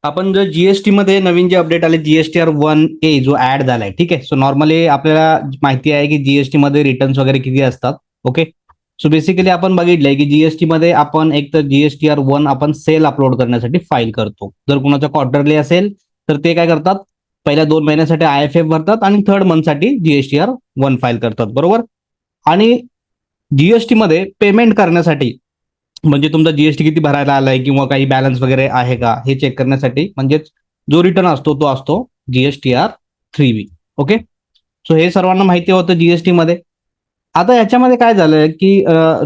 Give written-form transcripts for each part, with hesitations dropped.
आपण जर जीएसटी मध्ये नवीन जे अपडेट आले GSTR 1A जो ऍड झालाय, ठीक आहे. सो नॉर्मली आपल्याला माहिती आहे की जीएसटी मध्ये रिटर्न्स वगैरे किती असतात. ओके. सो बेसिकली आपण बघितलंय की जीएसटी मध्ये आपण एक तर GSTR 1 आपण सेल अपलोड करण्यासाठी फाईल करतो. जर कुणाचा क्वार्टरली असेल तर ते काय करतात, पहिल्या 2 महिन्यासाठी IFF भरतात आणि थर्ड मंथसाठी GSTR 1 फाईल करतात, बरोबर. आणि जीएसटी मध्ये पेमेंट करण्यासाठी, म्हणजे तुमचा जीएसटी किती भरायला आलाय किंवा काही बॅलन्स वगैरे आहे का हे चेक करण्यासाठी, म्हणजेच जो रिटर्न असतो तो असतो GSTR 3B. ओके. सो हे सर्वांना माहिती होतं जीएसटी मध्ये. आता याच्यामध्ये काय झालंय की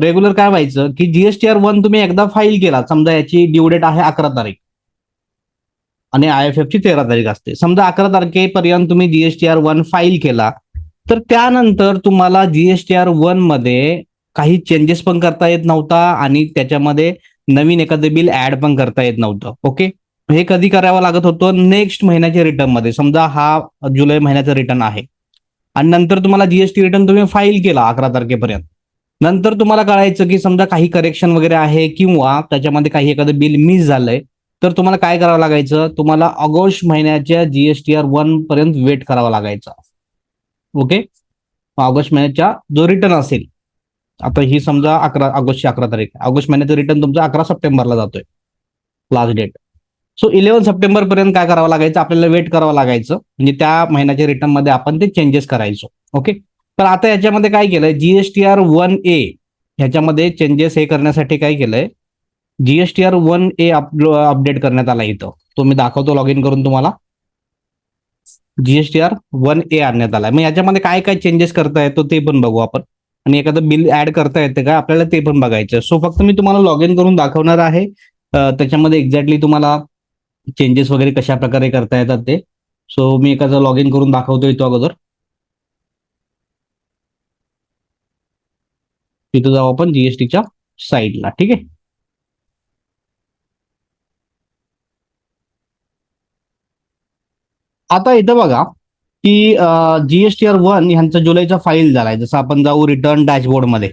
रेग्युलर काय व्हायचं की GSTR 1 तुम्ही एकदा फाईल केला, समजा याची ड्यू डेट आहे 11 तारीख आणि IFF ची 13 तारीख असते. समजा 11 तारखेपर्यंत तुम्ही GSTR 1 फाईल केला, तर त्यानंतर तुम्हाला GSTR 1 मध्ये काही चेंजेस पण करता येत नव्हता आणि त्याच्यामध्ये नवीन एखादं बिल ऍड पण करता येत नव्हतं. ओके. हे कधी करावं लागत होतं, नेक्स्ट महिन्याच्या रिटर्न मध्ये. समजा हा जुलै महिन्याचा रिटर्न आहे आणि नंतर तुम्हाला जीएसटी रिटर्न तुम्ही फाईल केला 11 तारखेपर्यंत. नंतर तुम्हाला कळायचं की समजा काही करेक्शन वगैरे आहे किंवा त्याच्यामध्ये काही एखादं बिल मिस झालंय, तर तुम्हाला काय करावं लागायचं, तुम्हाला ऑगस्ट महिन्याच्या GSTR 1 पर्यंत वेट करावा लागायचा. ओके. ऑगस्ट महिन्याच्या जो रिटर्न असेल, आता ही समजा ऑगस्टची 11 तारीख, ऑगस्ट महिन्याचं रिटर्न तुमचा 11 सप्टेंबरला जातोय, लास्ट डेट. सो 11 सप्टेंबर पर्यंत काय करावं लागायचं, आपल्याला वेट करावं लागायचं, म्हणजे त्या महिन्याच्या रिटर्न मध्ये आपण ते चेंजेस करायचो. ओके. तर आता याच्यामध्ये काय केलंय, GSTR 1A ह्याच्यामध्ये चेंजेस हे करण्यासाठी काय केलंय, GSTR 1A अपडेट करण्यात आला इथं. तो मी दाखवतो लॉग इन करून तुम्हाला. GSTR 1A आणण्यात आलाय. मग याच्यामध्ये काय काय चेंजेस करता येतो ते पण बघू आपण, आणि एखादं बिल ऍड करता येते का आपल्याला ते पण बघायचं. सो फक्त मी तुम्हाला लॉग इन करून दाखवणार आहे. त्याच्यामध्ये एक्झॅक्टली तुम्हाला चेंजेस वगैरे कशा प्रकारे करता येतात ते. सो मी एखादं लॉग इन करून दाखवतो इथं अगोदर. तिथं जाऊ आपण जीएसटीच्या साईडला, ठीक आहे. आता इथं बघा की GSTR 1 ह्यांचा जुलैचा फाईल झालाय. जसं आपण जाऊ रिटर्न डॅशबोर्डमध्ये,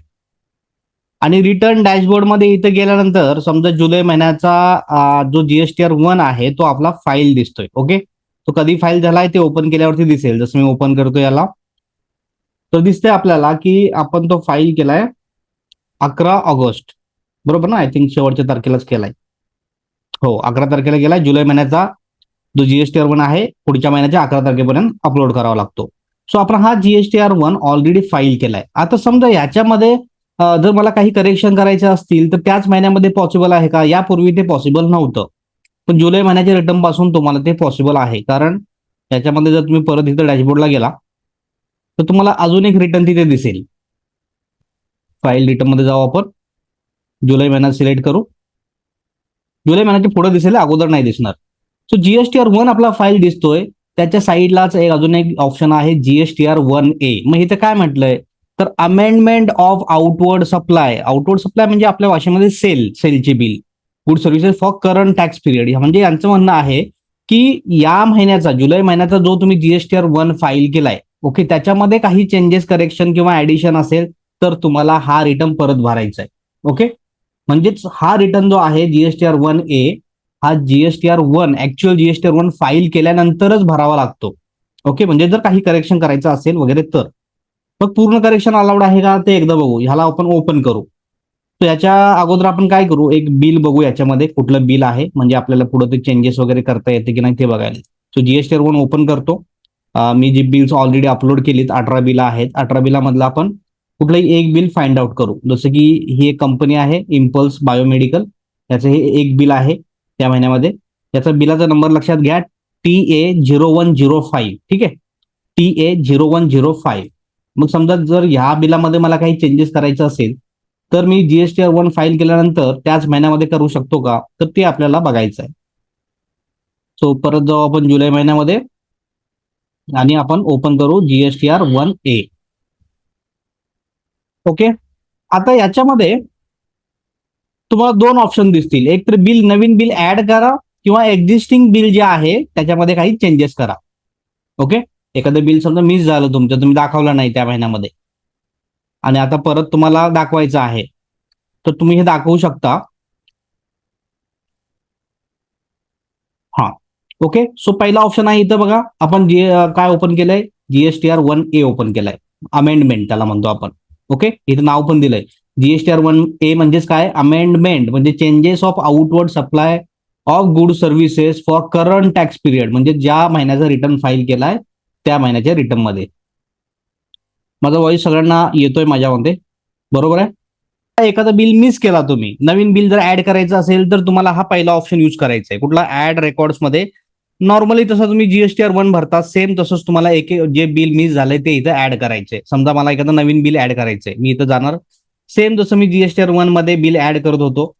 आणि रिटर्न डॅशबोर्डमध्ये इथं गेल्यानंतर समजा जुलै महिन्याचा जो GSTR 1 आहे तो आपला फाईल दिसतोय. ओके. तो कधी फाईल झालाय ते ओपन केल्यावरती दिसेल. जसं मी ओपन करतो याला, तर दिसतंय आपल्याला की आपण तो फाईल केलाय 11 ऑगस्ट, बरोबर ना. आय थिंक शेवटच्या तारखेलाच केलाय. हो, 11 तारखेला गेलाय. जुलै महिन्याचा जो GSTR 1 आहे पुढच्या महिन्याच्या 11 तारखेपर्यंत अपलोड करावा लागतो. सो आपण हा GSTR 1 ऑलरेडी फाईल केलाय. आता समजा याच्यामध्ये जर मला काही करेक्शन करायचे असतील तर त्याच महिन्यामध्ये पॉसिबल आहे का, यापूर्वी ते पॉसिबल नव्हतं. पण जुलै महिन्याच्या रिटर्न पासून तुम्हाला ते पॉसिबल आहे. कारण त्याच्यामध्ये जर तुम्ही परत इथं डॅशबोर्डला गेला तर तुम्हाला अजून एक रिटर्न तिथे दिसेल. फाईल रिटर्न मध्ये जाऊ आपण, जुलै महिना सिलेक्ट करू. जुलै महिन्याच्या पुढे दिसेल, अगोदर नाही दिसणार. सो GSTR 1 आपला फाईल दिसतोय, त्याच्या साईडलाच अजून एक ऑप्शन आहे GSTR 1A. मग इथं काय म्हटलंय, तर amendment of outward supply. Outward supply म्हणजे आपल्या भाषेमध्ये सेलची bill, good services for current tax period. म्हणजे यांचं म्हणणं आहे की या महिन्याचा, जुलै महिन्याचा जो तुम्ही GSTR 1 फाईल केलाय, ओके, त्याच्यामध्ये काही चेंजेस, करेक्शन किंवा ऍडिशन असेल तर तुम्हाला हा रिटर्न परत भरायचा आहे. ओके. म्हणजेच हा रिटर्न जो आहे GSTR 1A, हा GSTR 1 ऍक्च्युअल GSTR 1 फाईल केल्यानंतरच भरावा लागतो. ओके. म्हणजे जर काही करेक्शन करायचं असेल वगैरे तर. मग पूर्ण करेक्शन अलाउड आहे का ते एकदा बघू. ह्याला आपण ओपन करू. तर याच्या अगोदर आपण काय करू, एक बिल बघू याच्यामध्ये कुठलं बिल आहे, म्हणजे आपल्याला पुढे ते चेंजेस वगैरे करता येते की नाही ते बघायला. सो GSTR 1 ओपन करतो. मी जी बिल्स ऑलरेडी अपलोड केलीत 18 बिल आहेत, 18 बिलामधलं आपण कुठलंही एक बिल फाइंड आउट करू. जसं की ही एक कंपनी आहे इम्पल्स बायोमेडिकल, याचं हे एक बिल आहे त्या महिन्यामध्ये. त्याचा बिलाचा नंबर लक्षात घ्या, TA 0105. ठीक आहे, TA 0105. मग समजा जर ह्या बिलामध्ये मला काही चेंजेस करायचं असेल तर मी GSTR 1 फाईल केल्यानंतर त्याच महिन्यामध्ये करू शकतो का, तर ते आपल्याला बघायचं आहे. सो परत जाऊ आपण जुलै महिन्यामध्ये आणि आपण ओपन करू GSTR 1A. ओके. आता याच्यामध्ये तुम्हाला दोन ऑप्शन दिसतील, एक तर बिल, नवीन बिल ऍड करा किंवा एक्झिस्टिंग बिल जे आहे त्याच्यामध्ये काही चेंजेस करा. ओके. एखादं बिल समजा मिस झालं तुमचं, तुम्ही दाखवलं नाही त्या महिन्यामध्ये आणि आता परत तुम्हाला दाखवायचं आहे, तर तुम्ही हे दाखवू शकता. हा, ओके. सो पहिला ऑप्शन आहे इथं बघा, आपण काय ओपन केलंय, जीएसटीआर 1A ओपन केलाय, अमेंडमेंट त्याला म्हणतो आपण. ओके, इथं नाव पण दिलंय जीएसटीआर 1A म्हणजेच काय, अमेंडमेंट म्हणजे changes of outward supply of good services for current tax period, म्हणजे ज्या महिन्याचा रिटर्न फाईल केलाय त्या महिन्याच्या रिटर्न मध्ये. माझा व्हॉइस सगळ्यांना येतोय माझ्यामध्ये, बरोबर आहे? एखादं बिल मिस केला तुम्ही, नवीन बिल जर ऍड करायचं असेल तर तुम्हाला हा पहिला ऑप्शन यूज करायचा आहे, कुठला, ऍड रेकॉर्ड्स मध्ये. नॉर्मली तसं तुम्ही जीएसटीआर 1 भरता सेम तसंच तुम्हाला एक जे बिल मिस झालंय ते इथं ऍड करायचंय. समजा मला एखादं नवीन बिल ऍड करायचंय, मी इथं जाणार, सेम जसं मी जीएसटीआर 1 मध्ये बिल ऍड करत होतो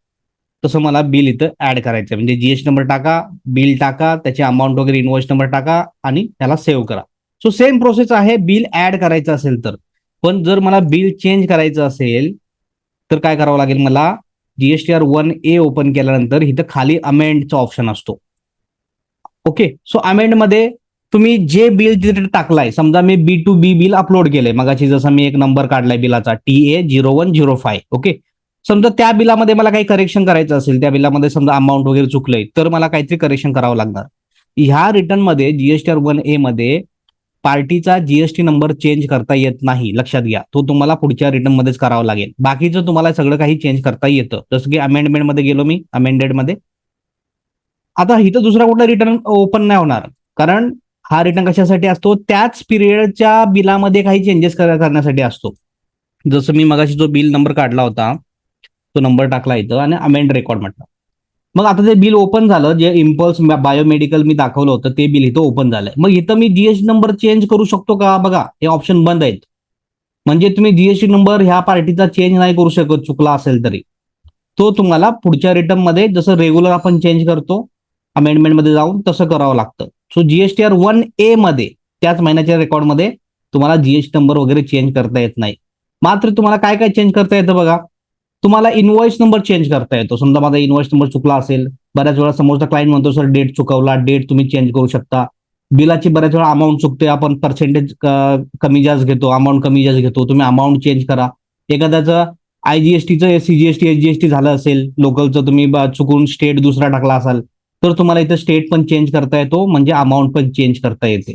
तसं मला बिल इथं ऍड करायचंय. म्हणजे जीएसटी नंबर टाका, बिल टाका, त्याची अमाऊंट वगैरे इनवॉइस नंबर टाका आणि त्याला सेव्ह करा. सो सेम प्रोसेस आहे बिल ऍड करायचं असेल तर. पण जर मला बिल चेंज करायचं असेल तर काय करावं लागेल, मला जीएसटीआर 1A ओपन केल्यानंतर इथं खाली अमेंडचा ऑप्शन असतो. ओके. सो अमेंड मध्ये तुम्ही जे बिल तिथे टाकलाय, समजा मी B2B बिल अपलोड केलंय मगाशी, जसा मी एक नंबर काढलाय बिलाचा TA0105. ओके. समजा त्या बिलामध्ये मला काही करेक्शन करायचं असेल, त्या बिलामध्ये समजा अमाऊंट वगैरे चुकलंय तर मला काहीतरी करेक्शन करावं लागणार. ह्या रिटर्न मध्ये जीएसटीआर 1A मध्ये पार्टीचा जीएसटी नंबर चेंज करता येत नाही, लक्षात घ्या. तो तुम्हाला पुढच्या रिटर्न मध्येच करावा लागेल. बाकीचं तुम्हाला सगळं काही चेंज करता येतं. जसं की अमेंडमेंट मध्ये गेलो मी, अमेंडेड मध्ये. आता इथं दुसरा कुठला रिटर्न ओपन नाही होणार, कारण हा रिटर्न कशासाठी असतो, त्याच पिरियडच्या बिलामध्ये काही चेंजेस करण्यासाठी असतो. जसं मी मगाशी जो बिल नंबर काढला होता तो नंबर टाकला इथं आणि अमेंड रेकॉर्ड म्हटलं. मग आता ते बिल ओपन झालं, जे इम्पल्स बायोमेडिकल मी दाखवलं होतं ते बिल इथं ओपन झालंय. मग इथं मी जीएसटी नंबर चेंज करू शकतो का, बघा हे ऑप्शन बंद आहेत. म्हणजे तुम्ही जीएसटी नंबर ह्या पार्टीचा चेंज नाही करू शकत, चुकला असेल तरी. तो तुम्हाला पुढच्या रिटर्न मध्ये जसं रेग्युलर आपण चेंज करतो अमेंडमेंट मध्ये जाऊन, तसं करावं लागतं. सो जीएसटीआर 1A मध्ये त्याच महिन्याच्या रेकॉर्डमध्ये तुम्हाला जीएसटी नंबर वगैरे चेंज करता येत नाही. मात्र तुम्हाला काय काय चेंज करता येतं बघा, तुम्हाला इनवॉइस नंबर चेंज करता येतो. समजा माझा इनवॉइस नंबर चुकला असेल, बऱ्याच वेळा समोरचा क्लायंट म्हणतो सर डेट चुकवला, डेट तुम्ही चेंज करू शकता. बिलाची बऱ्याच वेळा अमाऊंट चुकते, आपण पर्सेंटेज कमी जास्त घेतो, अमाऊंट कमी जास्त घेतो, तुम्ही अमाऊंट चेंज करा. एखाद्याचं आयजीएसटीचं सीजीएसटी एचजीएसटी झालं असेल लोकलचं, तुम्ही चुकून स्टेट दुसरा टाकला असाल तर तुम्हाला इथं स्टेट पण चेंज करता येतो, म्हणजे अमाऊंट पण चेंज करता येते.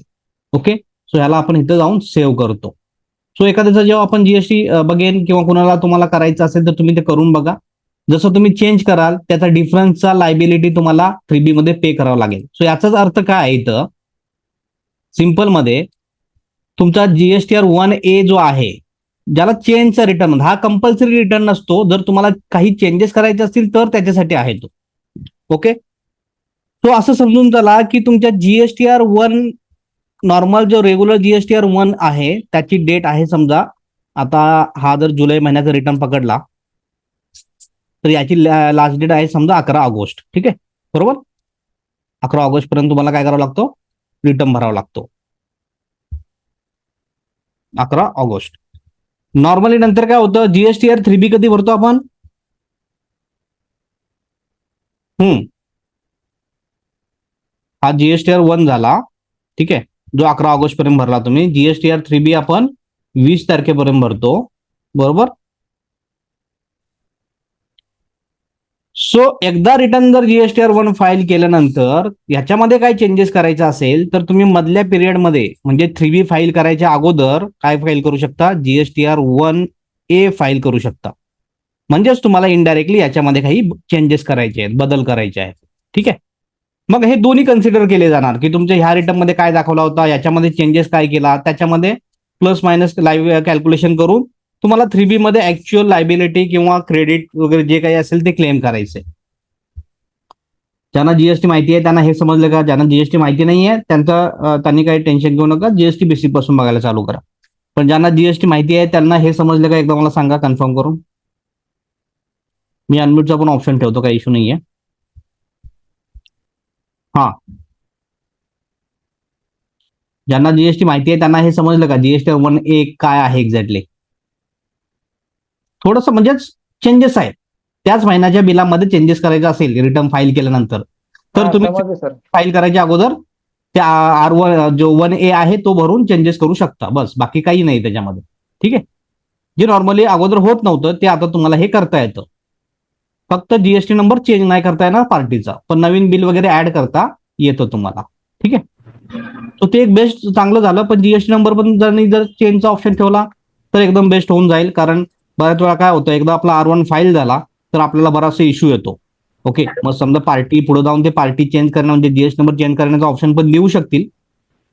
ओके. सो ह्याला आपण इथं जाऊन सेव्ह करतो. सो एखाद्याचा जेव्हा आपण जीएसटी बघेन किंवा कुणाला तुम्हाला करायचं असेल तर तुम्ही ते करून बघा. जसं तुम्ही चेंज कराल त्याचा डिफरन्सचा लायबिलिटी तुम्हाला 3B मध्ये पे करावं लागेल. सो याचाच अर्थ काय आहे इथं सिंपल मध्ये, तुमचा जीएसटीआर 1A जो आहे, ज्याला चेंजचा रिटर्न, हा कंपल्सरी रिटर्न नसतो, जर तुम्हाला काही चेंजेस करायचे असतील तर त्याच्यासाठी आहे तो. ओके. तो असं समजून चला की तुमच्या जीएसटीआर 1 नॉर्मल जो रेग्युलर जीएसटीआर 1 आहे त्याची डेट आहे, समजा आता हा जर जुलै महिन्याचा रिटर्न पकडला तर याची लास्ट डेट आहे समजा 11 ऑगस्ट. ठीक आहे, बरोबर. 11 ऑगस्ट पर्यंत तुम्हाला काय करावं लागतो, रिटर्न भरावा लागतो. 11 ऑगस्ट. नॉर्मली नंतर काय होतं, जीएसटीआर 3B कधी भरतो आपण, हा जीएसटीआर 1 झाला, ठीक आहे, जो 11 ऑगस्ट पर्यंत भरला तुम्ही. जीएसटीआर 3B आपण 20 तारखेपर्यंत भरतो, बरोबर. सो एकदा रिटर्न जर जीएसटीआर 1 फाईल केल्यानंतर ह्याच्यामध्ये काय चेंजेस करायचा असेल तर तुम्ही मधल्या पिरियडमध्ये म्हणजे 3B फाईल करायच्या अगोदर काय फाईल करू शकता, जीएसटीआर 1A फाईल करू शकता. म्हणजेच तुम्हाला इनडायरेक्टली याच्यामध्ये काही चेंजेस करायचे आहेत, बदल करायचे आहेत. ठीक आहे. मग हे दोन्ही कन्सिडर केले जाणार की तुमच्या ह्या रिटर्न मध्ये काय दाखवला होता, याच्यामध्ये चेंजेस काय केला, त्याच्यामध्ये प्लस मायनस लाईव्ह कॅल्क्युलेशन करून तुम्हाला 3B मध्ये ऍक्च्युअल लायबिलिटी किंवा क्रेडिट वगैरे जे काही असेल ते क्लेम करायचे. ज्यांना जीएसटी माहिती आहे त्यांना हे समजलं का, ज्यांना जीएसटी माहिती नाही आहे त्यांनी काही टेन्शन घेऊ नका, जीएसटी बेसिक पासून बघायला चालू करा. पण ज्यांना जीएसटी माहिती आहे त्यांना हे समजलं का, एकदा मला सांगा कन्फर्म करून. मी अनम्यूटचा पण ऑप्शन ठेवतो, काही इश्यू नाहीये. हा, ज्यांना जीएसटी माहिती आहे त्यांना हे समजलं का, जीएसटी 1A काय आहे एक्झॅक्टली. थोडंसं म्हणजेच चेंजेस आहेत, त्याच महिन्याच्या बिलामध्ये चेंजेस करायचे असेल रिटर्न फाईल केल्यानंतर तर तुम्ही समजले सर. फाईल करायच्या अगोदर त्या R1 जो 1A आहे तो भरून चेंजेस करू शकता, बस. बाकी काही नाही त्याच्यामध्ये. ठीक आहे. जे नॉर्मली अगोदर होत नव्हतं ते आता तुम्हाला हे करता येतं. फक्त जीएसटी नंबर चेंज नाही करता येणार पार्टीचा, पण नवीन बिल वगैरे ऍड करता येतो तुम्हाला. ठीक आहे, सो ते एक बेस्ट चांगलं झालं. पण जीएसटी नंबर पण जर चेंजचा ऑप्शन ठेवला तर एकदम बेस्ट होऊन जाईल. कारण बऱ्याच वेळा काय होतं, एकदा आपला R1 फाईल झाला तर आपल्याला बराचसा इश्यू येतो. ओके, मग समजा पार्टी पुढे जाऊन ते पार्टी चेंज करणं म्हणजे जीएसटी नंबर चेंज करण्याचा ऑप्शन पण देऊ शकतील.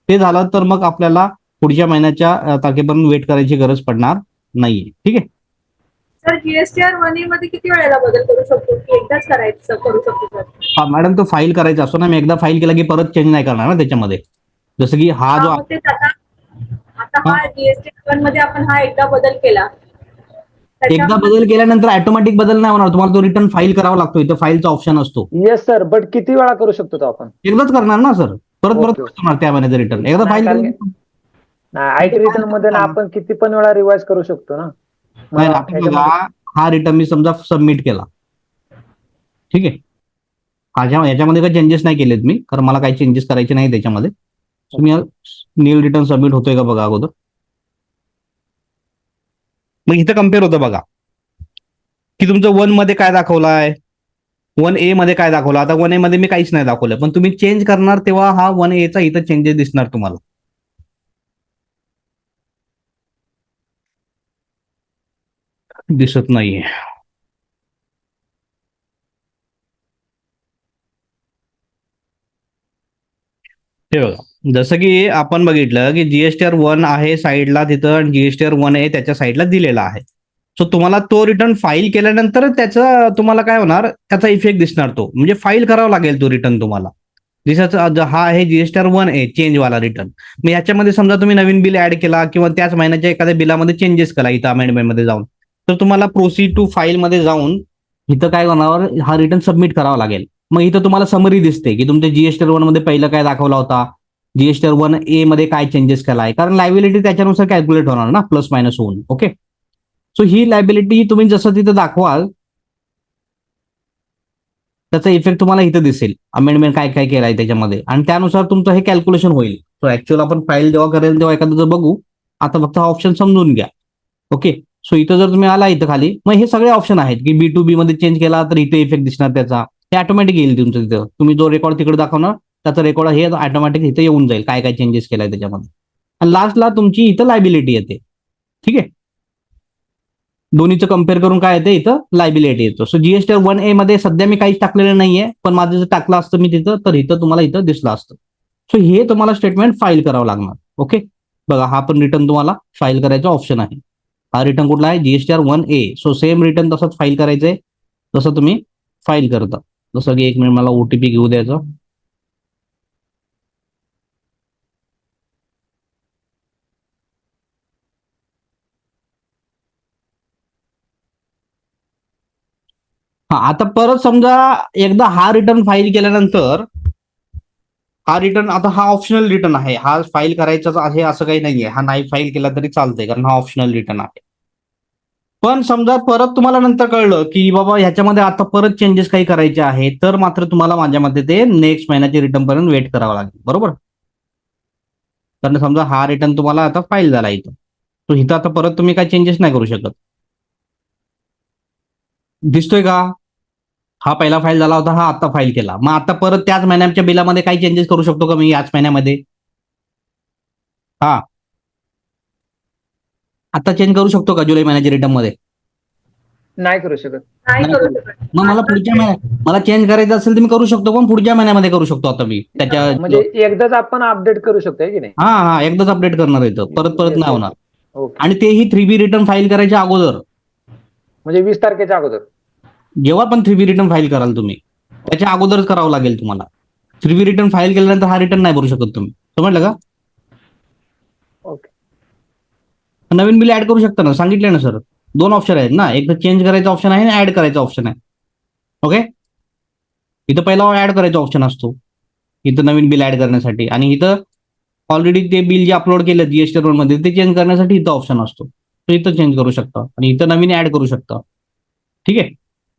ते झालं तर मग आपल्याला पुढच्या महिन्याच्या तारखेपर्यंत वेट करायची गरज पडणार नाहीये. ठीक आहे. सर जीएसटीआर 1A मध्ये किती वेळेला बदल करू शकतो की एकदाच करायचं करू शकतो सर? हा मॅडम, तो फाईल करायचा असतो ना, मी एकदा फाईल केला की परत चेंज नाही करणार ना त्याच्यामध्ये. जसं की हा जो मग तेच आता आता हा, हा जीएसटीआर 1 मध्ये आपण हा एकदा बदल केला एकदा त्याच्यामध्ये बदल केल्यानंतर ऑटोमॅटिक बदल नाही होणार, तुम्हाला तो रिटर्न फाईल करावा लागतो. इथं फाईलचा ऑप्शन असतो. येस सर, बट किती वेळा करू शकतो तो आपण? एकदाच करणार ना सर, परत परत ओके. करणार त्या महिन्याचं रिटर्न. एकदा नाही, फाईल कारण केलं आयटी रिटर्न मध्ये ना आपण किती पण वेळा रिवाइज करू शकतो ना. नाही, मग आता बघा, ह्याच्यामध्ये हा रिटर्न मी समजा सबमिट केला. ठीक आहे, याच्यामध्ये काही चेंजेस नाही केलेत मी, कारण मला काही चेंजेस करायचे नाही त्याच्यामध्ये. तुम्ही नील रिटर्न सबमिट होतोय का बघा अगोदर. मग इथं कम्पेअर होतं बघा की तुमचं 1 मध्ये काय दाखवलाय, 1A मध्ये काय दाखवलं. आता 1A मध्ये मी काहीच नाही दाखवलं, पण तुम्ही चेंज करणार तेव्हा हा 1A चा इथं चेंजेस दिसणार तुम्हाला. दिसत नाहीये. हे बघा, जसं की आपण बघितलं की जीएसटीआर 1 आहे साईडला तिथं आणि जीएसटीआर 1A त्याच्या साईडला दिलेला आहे. सो तुम्हाला तो रिटर्न फाईल केल्यानंतर त्याचा तुम्हाला काय होणार, त्याचा इफेक्ट दिसणार. तो म्हणजे फाईल करावा लागेल तो रिटर्न तुम्हाला. दिसायचं हा आहे जीएसटीआर 1A चेंजवाला रिटर्न. मग याच्यामध्ये समजा तुम्ही नवीन बिल ऍड केला किंवा त्याच महिन्याच्या एखाद्या बिलामध्ये चेंजेस केला इथं अमेंडमेंटमध्ये जाऊन, तर तुम्हाला प्रोसीड टू फाईल मध्ये जाऊन इथं काय होणार, हा रिटर्न सबमिट करावा लागेल. मग इथं तुम्हाला समरी दिसते की तुमच्या जीएसटीआर 1 मध्ये पहिलं काय दाखवला होता, जीएसटीआर 1A मध्ये काय चेंजेस केला आहे. कारण लायबिलिटी त्याच्यानुसार कॅल्क्युलेट होणार ना, प्लस मायनस होऊन. ओके, सो ही लायबिलिटी तुम्ही जसं तिथं दाखवाल त्याचा इफेक्ट तुम्हाला इथं दिसेल, अमेंडमेंट काय काय केलं आहे त्याच्यामध्ये, आणि त्यानुसार तुमचं हे कॅल्क्युलेशन होईल. सो ऍक्च्युअल आपण फाईल जेव्हा करेल तेव्हा एखादं जर बघू. आता फक्त हा ऑप्शन समजून घ्या. ओके, सो इथं जर तुम्ही आला इथं खाली, मग हे सगळे ऑप्शन आहेत की B2B मध्ये चेंज केला तर इथे इफेक्ट दिसणार त्याचा. ते ऑटोमॅटिक येईल तुमचं तिथं. तुम्ही जो रेकॉर्ड तिकडे दाखवणार त्याचा रेकॉर्ड हे ऑटोमॅटिक इथे येऊन जाईल, काय काय चेंजेस केलाय त्याच्यामध्ये. आणि लास्टला तुमची इथं लायबिलिटी येते. ठीक आहे, दोन्हीचं कम्पेअर करून काय येतं, इथं लायबिलिटी येतो. सो जीएसटीआर 1A मध्ये सध्या मी काहीच टाकलेलं नाहीये, पण माझं जर टाकलं असतं मी तिथं तर इथं तुम्हाला इथं दिसलं असतं. सो हे तुम्हाला स्टेटमेंट फाईल करावं लागणार. ओके, बघा हा पण रिटर्न तुम्हाला फाईल करायचा ऑप्शन आहे. हा रिटर्न कुठला आहे, GSTR 1A. So same return तसंच फाईल करायचंय जसं तुम्ही फाईल करता. जसं की 1 मिनिट मला OTP घेऊ द्यायचं. हा, आता परत समजा एकदा हा रिटर्न फाईल केल्यानंतर हा रिटर्न, आता हा ऑप्शनल रिटर्न आहे, हा फाईल करायचाच आहे असं काही नाहीये. हा नाही फाईल केला तरी चालतंय कारण हा ऑप्शनल रिटर्न आहे. पण समजा परत तुम्हाला नंतर कळलं की बाबा ह्याच्यामध्ये आता परत चेंजेस काही करायचे आहे, तर मात्र तुम्हाला माझ्या मते ते नेक्स्ट महिन्याच्या रिटर्न पर्यंत वेट करावं लागेल. बरोबर, कारण समजा हा रिटर्न तुम्हाला आता फाईल झाला इथं, तो इथं आता परत तुम्ही काही चेंजेस नाही करू शकत. दिसतोय का, हा पहिला फाईल झाला होता, हा आता फाईल केला. मग आता परत त्याच महिन्याच्या बिलामध्ये काही चेंजेस करू शकतो का मी याच महिन्यामध्ये? हा, आता चेंज करू शकतो का जुलै महिन्याच्या रिटर्न मध्ये? नाही करू शकत. नाही नाही करू करू. शकत. मग मला पुढच्या महिन्यात मला चेंज करायचं असेल तर मी करू शकतो, पण पुढच्या महिन्यामध्ये करू शकतो आता मी त्याच्या. म्हणजे एकदाच आपण अपडेट करू शकतो आहे की नाही? हा हा, एकदाच अपडेट करणार येतं, परत परत येस नाही येस. होणार. ओके, आणि तेही 3B रिटर्न फाईल करायच्या अगोदर. म्हणजे 20 तारखेच्या अगोदर. जेव्हा पण 3B रिटर्न फाईल कराल तुम्ही त्याच्या अगोदरच करावं लागेल तुम्हाला. 3B रिटर्न फाईल केल्यानंतर हा रिटर्न नाही भरू शकत तुम्ही. समजलं का? ओके, नवीन बिल ऍड करू शकता ना, सांगितलं ना सर. 2 ऑप्शन आहेत ना, एक तर चेंज करायचा ऑप्शन आहे आणि ऍड करायचा ऑप्शन आहे. ओके, इथं पहिला ऍड करायचा ऑप्शन असतो इथं नवीन बिल ऍड करण्यासाठी, आणि इथं ऑलरेडी ते बिल जे अपलोड केलं जीएसटी रोड मध्ये ते चेंज करण्यासाठी इथं ऑप्शन असतो. तो इथं चेंज करू शकता आणि इथं नवीन ऍड करू शकता. ठीक आहे,